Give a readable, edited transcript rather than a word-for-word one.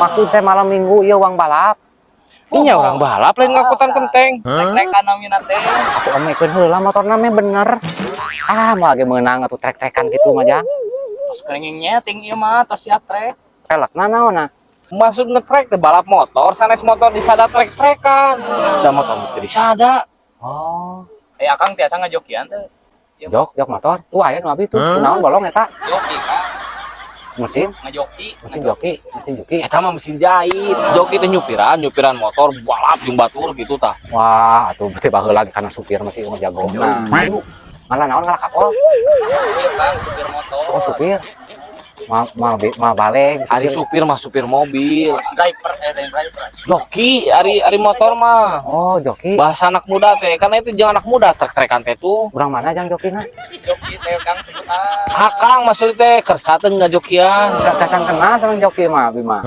Maksudnya malam minggu iya uang balap. Iya orang balap lain ngangkutan kenteng. Trek-trekan namina teh. Aku omekeun heula motorna mah bener. Ah, mau lagi menang atuh trek-trekan gitu mah Jang. Tos kerengingnya ting ieu mah tos siap trek. Pelekna naonna? Maksud ngetrek teh balap motor, sanes motor disada trek-trekan. Da motor mesti disada. Oh, Akang tiasa ngajokian teh. jok motor. Tuh aya nu abi tuh. Kunaon bolong eta? Joki kan, Mesin ngajoki. mesin joki. Eta mah mesin jahit. Joki teh nyupiran motor balap jeung batur gitu tah. Wah, atuh berarti baheula lagi karena supir masih jago. Nah, malah naon ngalah kapol. Iya Kang, supir motor. Oh, supir. Ma balik. Ari supir mah supir mobil. Driver, driver. Joki ari motor mah. Oh, joki. Bahasa anak muda teh, karena itu jangan anak muda trek-trekan teh tuh. Urang mana Jang jokina? Joki teh Kang sebutan. Akang maksudnya teh kersa teh ngajokian. Cacang kenal sama joki mah Bima.